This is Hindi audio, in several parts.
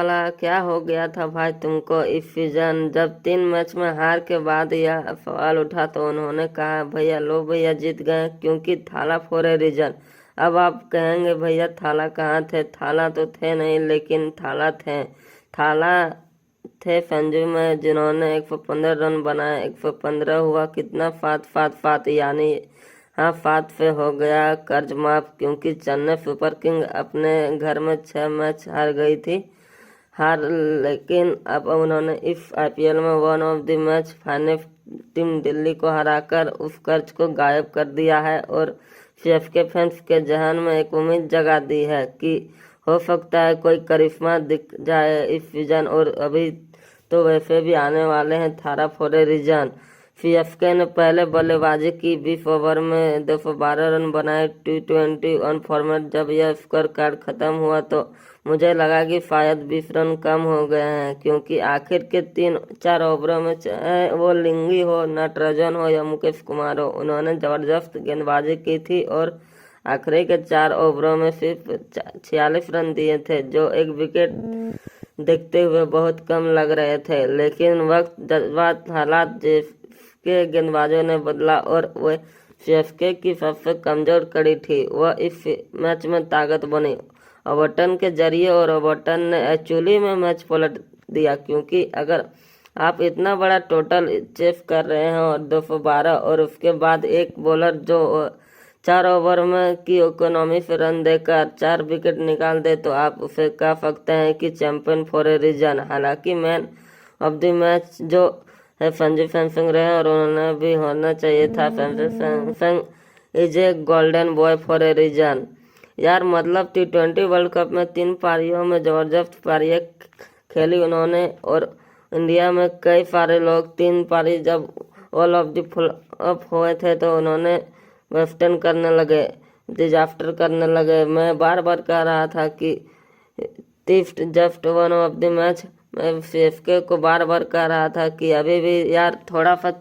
साला क्या हो गया था भाई तुमको इस सीजन? जब 3 मैच में हार के बाद यह सवाल उठा तो उन्होंने कहा भैया लो भैया जीत गए क्योंकि थाला फॉर ए रीजन। अब आप कहेंगे भैया थाला कहाँ थे? थाला तो थे नहीं, लेकिन थाला थे। थाला थे संजू में, जिन्होंने 115 रन बनाए। 115 हुआ कितना? फात फात फात, यानी हाँ फात पे हो गया कर्ज माफ, क्योंकि चेन्नई सुपर किंग अपने घर में 6 मैच हार गई थी। लेकिन अब उन्होंने इस आईपीएल में one of the match final team Delhi को हराकर उस कर्ज को गायब कर दिया है और सीएसके फैंस के जहन में एक उम्मीद जगा दी है कि हो सकता है कोई करिश्मा दिख जाए इस सीजन। और अभी तो वैसे भी आने वाले हैं थारा फॉर ए रीजन। सीएसके ने पहले बल्लेबाजी की, 20 ओवर में 212 रन बनाए T20 फॉर्मेट। जब यह स्कोर कार्ड खत्म हुआ तो मुझे लगा कि शायद 20 रन कम हो गए हैं, क्योंकि आखिर के 3-4 ओवरों में चाहे वो लिंगी हो, नटराजन हो या मुकेश कुमार हो, उन्होंने जबरदस्त गेंदबाजी की थी और आखिरी के 4 ओवरों में सिर्फ 46 रन दिए थे, जो एक विकेट देखते हुए बहुत कम लग रहे थे। लेकिन वक्त, जज्बात, हालात के गेंदबाजों ने बदला और वह सीएसके की सबसे कमजोर कड़ी थी, वह इस मैच में ताकत बनी ओवरटन के जरिए। और ओवरटन ने एक्चुअली में मैच पलट दिया, क्योंकि अगर आप इतना बड़ा टोटल चेस कर रहे हैं और 212 और उसके बाद एक बॉलर जो 4 ओवर में की इकोनॉमी से रन देकर 4 विकेट निकाल दे, तो आप उसे कह सकते हैं कि चैंपियन फॉर ए रीजन। हालांकि मैन ऑफ द मैच जो है संजू सैमसंग रहे और उन्होंने भी होना चाहिए था। Sanju Samson is a golden boy for a reason. यार मतलब T20 वर्ल्ड कप में 3 पारियों में जबरदस्त पारियां खेली उन्होंने, और इंडिया में कई सारे लोग 3 पारी जब ऑल ऑफ द फ्लॉप हुए थे तो उन्होंने वेस्टर्न करने लगे, डिजास्टर करने लगे। मैं बार बार कह रहा था कि टिफ्ट just one of the match. मैं सीएसके को बार बार कह रहा था कि अभी भी यार थोड़ा सा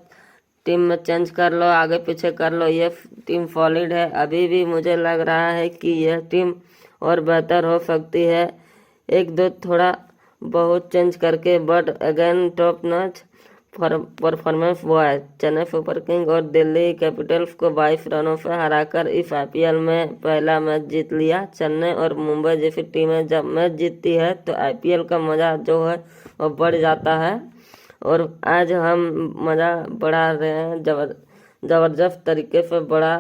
टीम में चेंज कर लो, आगे पीछे कर लो, ये टीम सॉलिड है। अभी भी मुझे लग रहा है कि यह टीम और बेहतर हो सकती है, एक दो थोड़ा बहुत चेंज करके, but again top notch performance हुआ है। चेन्नई सुपर किंग और दिल्ली कैपिटल्स को 22 रनों से हराकर इस आईपीएल में पहला मैच जीत लिया। चेन्नई और मुंबई जैसी टीमें जब मैच जीतती है तो आईपीएल का मजा जो है वो बढ़ जाता है, और आज हम मज़ा बढ़ा रहे हैं, जबरदस्त तरीके से बढ़ा।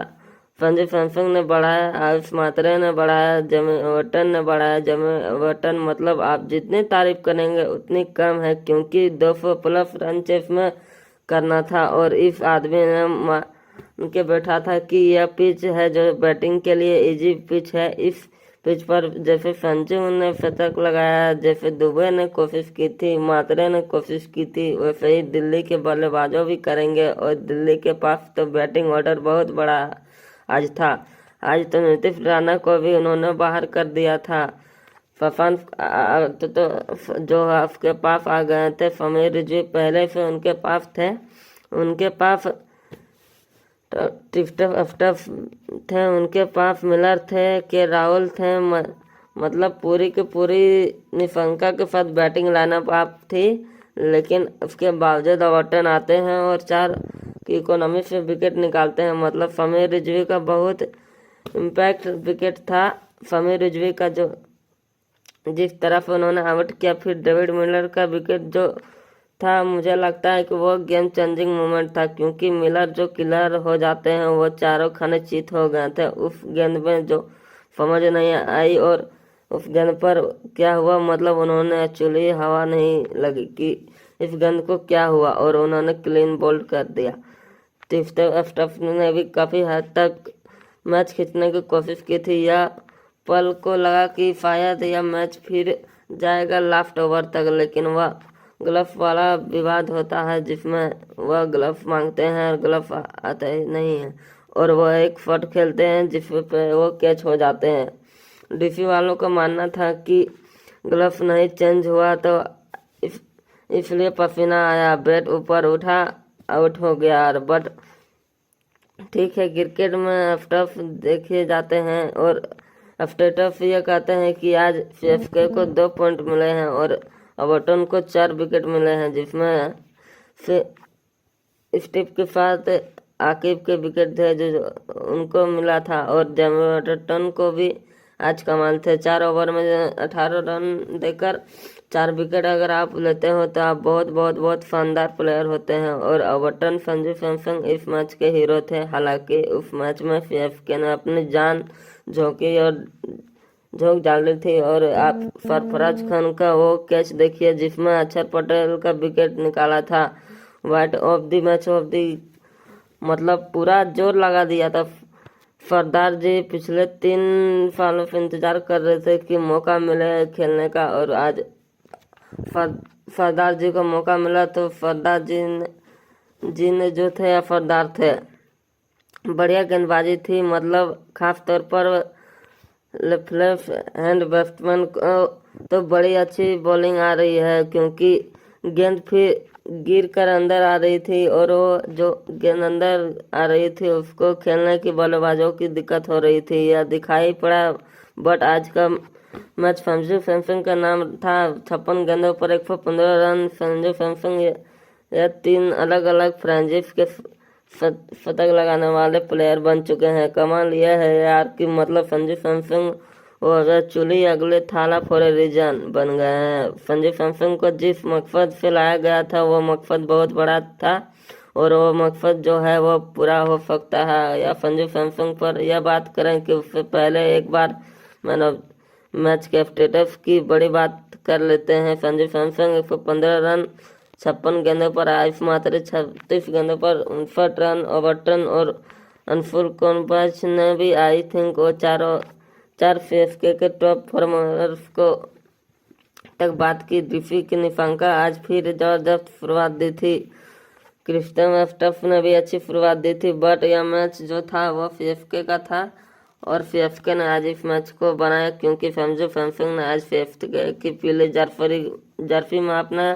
संजू सैमसंग ने बढ़ाया, आयुष मात्रे ने बढ़ाया, जेमी ओवरटन ने बढ़ाया। जेमी ओवरटन मतलब आप जितनी तारीफ करेंगे उतनी कम है, क्योंकि 200 प्लस रन चेस में करना था और इस आदमी ने मान के बैठा था कि यह पिच है जो बैटिंग के लिए इजी पिच है। इस पिच पर जैसे संजू ने शतक लगाया, जैसे दुबे ने कोशिश की थी, मात्रे ने कोशिश की थी, वैसे ही दिल्ली के बल्लेबाजों भी करेंगे। और दिल्ली के पास तो बैटिंग ऑर्डर बहुत बड़ा आज था। आज तो नीतीश राणा को भी उन्होंने बाहर कर दिया था। फफान तो जो आपके पास आ गए थे, समीर रिजवी पहले से उनके पास थे, उनके पास टिफ्टफ थे, उनके पास मिलर थे, के राहुल थे, मतलब पूरी की पूरी निशंका के साथ बैटिंग लाइनअप आप थी। लेकिन उसके बावजूद ओवरटन आते हैं और 4 की इकोनॉमी से विकेट निकालते हैं। मतलब समीर रिजवी का बहुत इम्पैक्ट विकेट था। समीर रिजवी का जो जिस तरफ उन्होंने आउट किया, फिर डेविड मिलर का विकेट जो था, मुझे लगता है कि वो गेम चेंजिंग मोमेंट था, क्योंकि मिलर जो किलर हो जाते हैं वो चारों खाने चित हो गए थे उस गेंद में, जो समझ नहीं आई। और उस गेंद पर क्या हुआ, मतलब उन्होंने एक्चुअली हवा नहीं लगी कि इस गेंद को क्या हुआ, और उन्होंने क्लीन बोल्ड कर दिया। स्टफ ने भी काफ़ी हद तक मैच खींचने की कोशिश की थी, या पल को लगा कि शायद यह मैच फिर जाएगा लास्ट ओवर तक, लेकिन वह ग्लव्स वाला विवाद होता है जिसमें वह ग्लव्स मांगते हैं और ग्लव्स आते ही नहीं हैं, और वह एक शॉट खेलते हैं जिस पे वो कैच हो जाते हैं। डीसी वालों का मानना था कि ग्लव्स नहीं चेंज हुआ तो इसलिए पसीना आया, बैट ऊपर उठा, आउट हो गया। बट ठीक है, क्रिकेट में स्टफ देखे जाते हैं और स्टेटस ये कहते हैं कि आज सीएसके को 2 पॉइंट मिले हैं और एवर्टन को 4 विकेट मिले हैं, जिसमें स्टीव के साथ आकिब के विकेट थे जो उनको मिला था, और जेमर्टन को भी आज कमाल थे। 4 ओवर में 18 रन देकर 4 विकेट अगर आप लेते हो तो आप बहुत बहुत बहुत शानदार प्लेयर होते हैं। और एवर्टन संजू सैमसन इस मैच के हीरो थे। हालांकि उस मैच में सीएसके ने अपनी जान झोंकी और झोंक डाली थी। और आप सरफराज खान का वो कैच देखिए जिसमें अक्षर पटेल का विकेट निकाला था। White of the match of the मतलब पूरा जोर लगा दिया था। सरदार जी पिछले 3 सालों से इंतजार कर रहे थे कि मौका मिले खेलने का, और आज सरदार जी को मौका मिला। तो सरदार जी ने जो थे या सरदार थे, बढ़िया गेंदबाजी थी। मतलब खास तौर पर लेफ्ट हैंड बैट्समैन को तो बड़ी अच्छी बॉलिंग आ रही है, क्योंकि गेंद फिर गिर कर अंदर आ रही थी, और वो जो गेंद अंदर आ रही थी उसको खेलने की बल्लेबाजों की दिक्कत हो रही थी, यह दिखाई पड़ा। बट आज का मैच संजू सैमसन का नाम था। 56 गेंदों पर 115 रन। संजू सैमसन यह 3 अलग अलग फ्रेंचाइज के शतक लगाने वाले प्लेयर बन चुके हैं। कमाल यह है यार कि मतलब संजू सैमसन और एक्चुअली अगले थाला फॉर ए रीजन बन गए हैं। संजू सैमसन को जिस मकसद से लाया गया था वो मकसद बहुत बड़ा था, और वो मकसद जो है वो पूरा हो सकता है। या संजू सैमसन पर यह बात करें कि उससे पहले एक बार मैच के स्टेटस की बड़ी बात कर लेते हैं। संजू सैमसन 115 रन 56 गेंदों पर, आयुष मात्रे 36 गेंदों पर 59 रन। ओवर्टन और अनफुल कॉम्बैच ने भी आई थिंक वो 4 सीएसके के टॉप परफॉर्मर्स को तक बात की। ऋषि की निशांका आज फिर जबरदस्त शुरुआत दी थी। क्रिस्टन स्टफ ने भी अच्छी शुरुआत दी थी। बट यह मैच जो था वो सीएसके का था, और सीएसके ने आज इस मैच को बनाया क्योंकि संजू सैमसन ने आज सीएसके की पीली जर्सी में अपना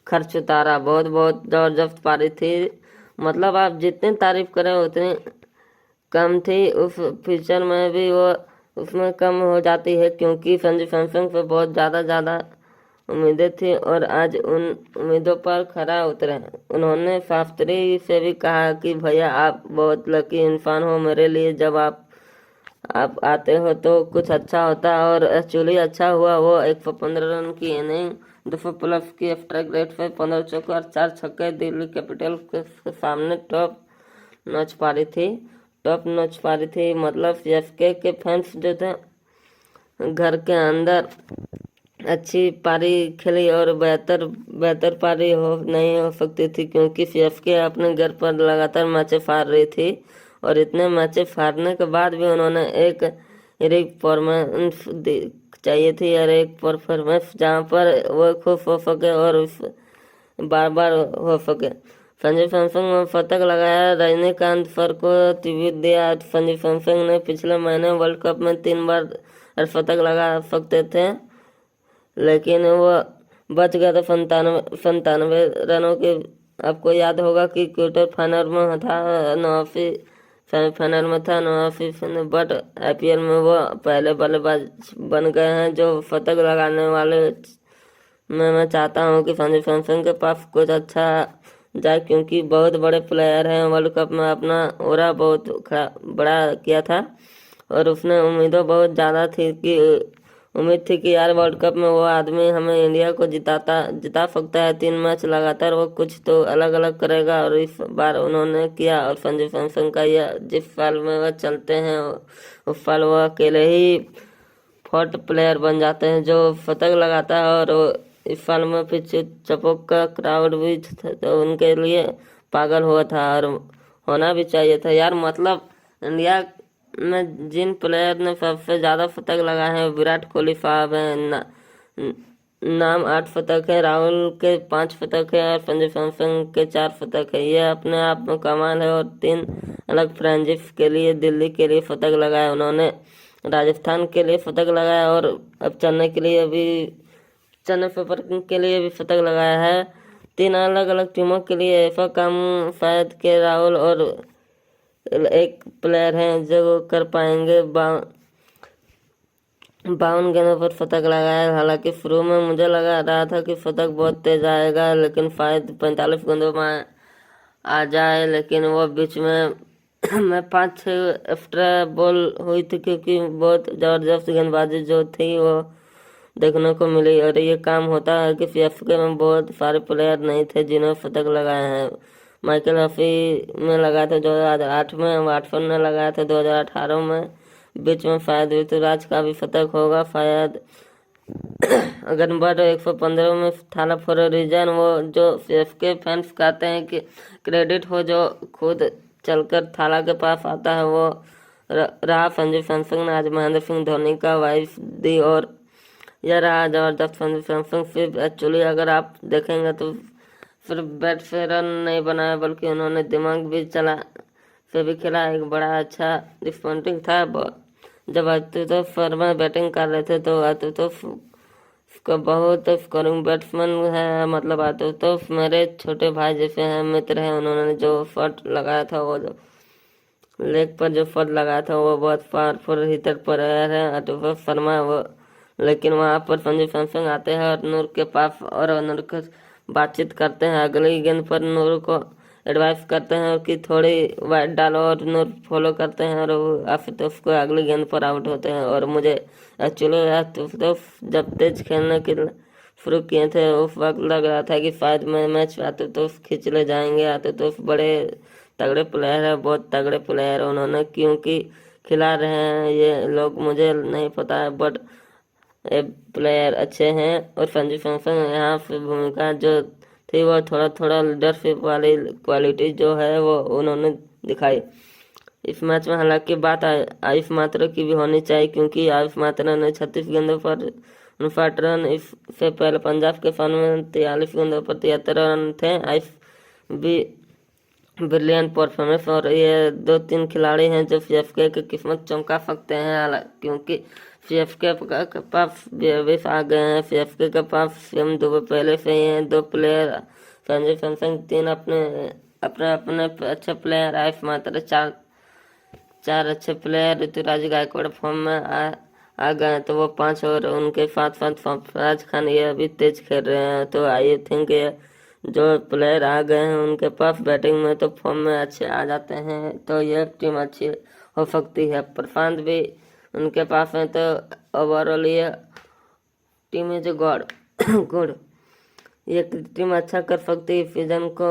खर्च उतारा। बहुत बहुत जबरदस्त पारी थी। मतलब आप जितनी तारीफ करें उतनी कम थी। उस फीचर में भी वो उसमें कम हो जाती है, क्योंकि संजू सैमसन पे बहुत ज़्यादा उम्मीदें थी और आज उन उम्मीदों पर खरा उतरे। उन्होंने शास्त्री से भी कहा कि भैया आप बहुत लकी इंसान हो मेरे लिए, जब आप आते हो तो कुछ अच्छा होता। और एक्चुअली अच्छा हुआ। वो 115 रन की इनिंग 200 प्लस की स्ट्राइक रेट पे 15 चौके और 4 छक्के दिल्ली कैपिटल के सामने टॉप नॉच पारी थी। मतलब सीएसके के फैंस जो थे घर के अंदर अच्छी पारी खेली, और बेहतर पारी नहीं हो सकती थी, क्योंकि सीएसके अपने घर पर लगातार मैचें हार रही थी। और इतने मैचें हारने के बाद भी उन्होंने एक परफॉर्मेंस चाहिए थी, और एक परफॉर्मेंस जहाँ पर वो खुश हो सके और बार बार हो सके। संजू सैमसन ने शतक लगाया। रजनीकांत सर को ट्रिब्यूट दिया। संजू सैमसन ने पिछले महीने वर्ल्ड कप में 3 बार शतक लगा सकते थे, लेकिन वो बच गया था 97 रनों के। आपको याद होगा कि क्वार्टर फाइनल में था 89, सेमीफाइनल में था 89, बट आईपीएल में वो पहले बल्लेबाज बन गए हैं जो शतक लगाने वाले। मैं चाहता हूँ कि संजू सैमसन के पास कुछ अच्छा जाए, क्योंकि बहुत बड़े प्लेयर हैं। वर्ल्ड कप में अपना ओरा बहुत बड़ा किया था, और उसने उम्मीद थी कि यार वर्ल्ड कप में वो आदमी हमें इंडिया को जिता सकता है। 3 मैच लगातार वो कुछ तो अलग अलग करेगा, और इस बार उन्होंने किया। और संजू सैमसन का यह जिस साल में वह चलते हैं उस साल वो अकेले ही फोर्थ प्लेयर बन जाते हैं जो शतक लगाता है। और इस साल में पीछे चपोक का क्राउड भी तो उनके लिए पागल हुआ था, और होना भी चाहिए था यार। मतलब इंडिया में जिन प्लेयर ने सबसे ज़्यादा शतक लगाए हैं विराट कोहली साहब हैं। नाम 8 शतक है, राहुल के 5 शतक है, और संजू सैमसन के 4 शतक है। ये अपने आप में कमाल है। और 3 अलग फ्रेंचाइज के लिए दिल्ली के लिए शतक लगाया उन्होंने, राजस्थान के लिए शतक लगाया, और अब चेन्नई सुपर किंग के लिए भी शतक लगाया है। 3 अलग अलग टीमों के लिए ऐसा काम शायद के राहुल और एक प्लेयर हैं जो कर पाएंगे। 52 गेंदों पर शतक लगाया। हालांकि शुरू में मुझे लगा रहा था कि शतक बहुत तेज आएगा, लेकिन शायद 45 गेंदों में आ जाए, लेकिन वो बीच में मैं 5-6 एक्स्ट्रा बॉल हुई थी, क्योंकि बहुत ज़बरदस्त गेंदबाजी जो थी वो देखने को मिली। और ये काम होता है कि सीएसके में बहुत सारे प्लेयर नहीं थे जिन्होंने शतक लगाए हैं। माइकल हफी ने लगाया था 2008 में, वाटसन ने लगाया था 2018 में। बीच में शायद ऋतुराज का भी शतक होगा शायद। अगर नंबर 115 में थाला फॉर अ रीजन, वो जो सीएसके फैंस कहते हैं कि क्रेडिट हो जो खुद चलकर थाला के पास आता है, वो रहा संजू सैमसन ने आज महेंद्र सिंह धोनी का वाइफ दी। और यह रहा जबरदस्त संजू सैमसन। सिर्फ एक्चुअली अगर आप देखेंगे तो सिर्फ बैट से रन नहीं बनाया, बल्कि उन्होंने दिमाग भी चला से भी खेला। एक बड़ा अच्छा डिसअपॉइंटिंग था जब आशुतोष शर्मा बैटिंग कर रहे थे, तो आशुतोष का बहुत स्कोरिंग बैट्समैन है, मतलब आशुतोष मेरे छोटे भाई जैसे हैं, मित्र हैं। उन्होंने जो शॉट लगाया था, वो जो लेग पर जो शॉट लगाया था, वो बहुत पावरफुल हिटर प्लेयर है आशुतोष शर्मा वो। लेकिन वहाँ पर संजू सैमसन आते हैं और नूर के पास, और नूर के बातचीत करते हैं। अगली गेंद पर नूर को एडवाइस करते हैं कि थोड़ी वाइड डालो, और नूर फॉलो करते हैं, और आशुतोष को अगली गेंद पर आउट होते हैं। और मुझे एक्चुअली आशुतोष जब तेज खेलने के शुरू किए थे, उस वक्त लग रहा था कि शायद मैं मैच आशुतोष खींच ले जाएंगे। आशुतोष बड़े तगड़े प्लेयर है, बहुत तगड़े प्लेयर उन्होंने क्योंकि खिला रहे हैं ये लोग मुझे नहीं पता है, बट प्लेयर अच्छे हैं। और संजू सैमसन यहाँ पे भूमिका जो थी, वो थोड़ा थोड़ा लीडरशिप वाली क्वालिटी जो है वो उन्होंने दिखाई इस मैच में। हालांकि बात आयुष मात्रा की भी होनी चाहिए, क्योंकि आयुष मात्रा ने 36 गेंदों पर 59 रन, इससे पहले पंजाब के फन में 43 गेंदों पर 73 रन थे। आयुष भी ब्रिलियंट परफॉर्मेंस, और ये 2-3 खिलाड़ी हैं जो सीएसके की किस्मत चमका सकते हैं, क्योंकि सीएसके के पास बेविस आ गए हैं। सीएसके के पास शिवम दुबे पहले से ही हैं, 2 प्लेयर संजू सैमसन, 3 अपने अपने अपने अच्छे प्लेयर, आयुष मात्रा, चार अच्छे प्लेयर, ऋतुराज गायकवाड़ फॉर्म में आ गए हैं, तो वो 5, और उनके साथ साथ सरफराज खान ये अभी तेज खेल रहे हैं। तो आई थिंक ये जो प्लेयर आ गए हैं उनके पास बैटिंग में तो फॉर्म में अच्छे आ जाते हैं, तो ये टीम अच्छी हो सकती है। प्रशांत भी उनके पास है, तो ओवरऑल ये टीम इज गॉड गुड। ये टीम अच्छा कर सकती है, सीजन को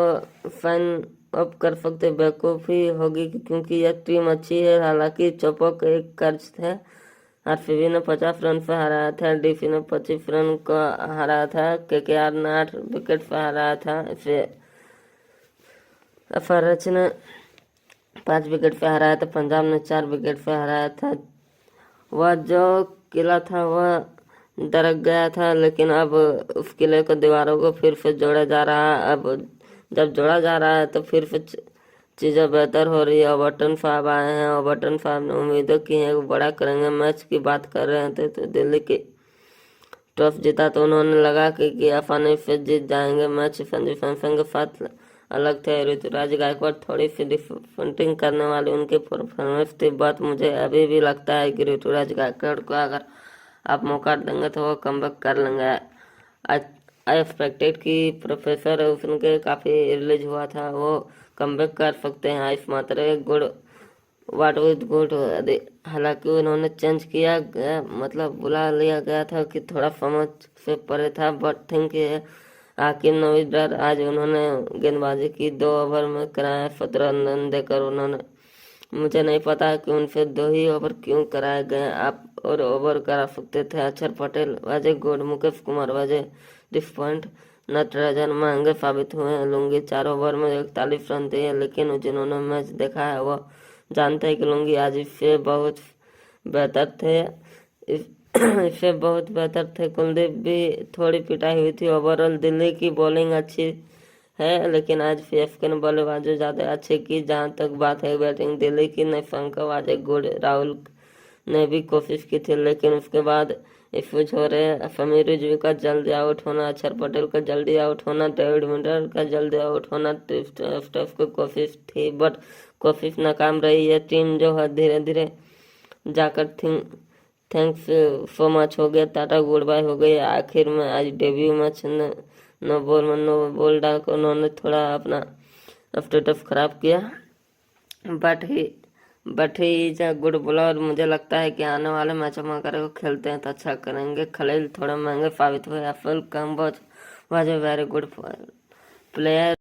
फाइन अप कर सकते। बेवकूफ़ी होगी क्योंकि यह टीम अच्छी है। हालांकि चौपो का एक कर्ज है। आरसीबी ने 50 रन से हराया था, डीसी ने 25 रन को हराया था, केकेआर ने 8 विकेट से हराया था, इसे एफआरएच ने 5 विकेट पे हराया था, पंजाब ने 4 विकेट पे हराया था। वह जो किला था वह दरक गया था, लेकिन अब उस किले को दीवारों को फिर से जोड़ा जा रहा है। अब जब जोड़ा जा रहा है तो फिर से चीज़ें बेहतर हो रही है। ओबर्टन साहब आए हैं, ओबर्टन साहब ने उम्मीदों की है वो बड़ा करेंगे। मैच की बात कर रहे थे तो दिल्ली की टॉस जीता तो उन्होंने लगा कि आसानी से जीत जाएंगे मैच। संजू सैमसन के साथ अलग थे, ऋतुराज गायकवाड़ थोड़ी सी डिसअपॉइंटिंग करने वाली उनकी परफॉर्मेंस थी, बात मुझे अभी भी लगता है कि ऋतुराज गायकवाड़ को अगर आप मौका देंगे तो वो कमबैक कर लेंगे। आई एक्सपेक्टेड कि प्रोफेसर उनके काफ़ी रिलीज हुआ था, वो कमबैक कर सकते हैं। आयुष मात्रा गुड वाट विद गुड, हालांकि उन्होंने चेंज किया गया, मतलब बुला लिया गया था कि थोड़ा समझ से परे था, बट थिंक ये हाकिम नवीदर आज उन्होंने गेंदबाजी की 2 ओवर में कराया 17 रन देकर उन्होंने। मुझे नहीं पता कि उनसे 2 ही ओवर क्यों कराए गए, आप और ओवर करा सकते थे। अक्षर पटेल वाजे गुड, मुकेश कुमार वाजे डिसपॉइंट, नटराजन महंगे साबित हुए। लुंगी 4 ओवर में 41 रन दिए, लेकिन जिन्होंने मैच देखा है वो जानते हैं कि लुंगी आज इससे बहुत बेहतर थे। इससे बहुत बेहतर थे। कुलदीप भी थोड़ी पिटाई हुई थी। ओवरऑल दिल्ली की बॉलिंग अच्छी है, लेकिन आज सीएसके ने बल्लेबाजी ज़्यादा अच्छी की। जहाँ तक बात है बैटिंग दिल्ली की, निशंक वाजे गुड, राहुल ने भी कोशिश की थी, लेकिन उसके बाद इफ्यूज हो रहे। समीर रिजवी का जल्दी आउट होना, अक्षर पटेल का जल्दी आउट होना, डेविड मिलर का जल्दी आउट होना, स्टफ की कोशिश थी बट कोशिश नाकाम रही है। टीम जो है धीरे धीरे जाकर थैंक्स सो मच हो गया, टाटा गुड बाय हो गई। आखिर में आज डेब्यू मैच नो बॉल में नो बॉल डालकर उन्होंने थोड़ा अपना स्टेटस खराब किया। But he is a good bowler. मुझे लगता है कि आने वाले मैचों में अगर वो खेलते हैं तो अच्छा करेंगे। खलील थोड़े महंगे साबित हुए। FL come was a very good player.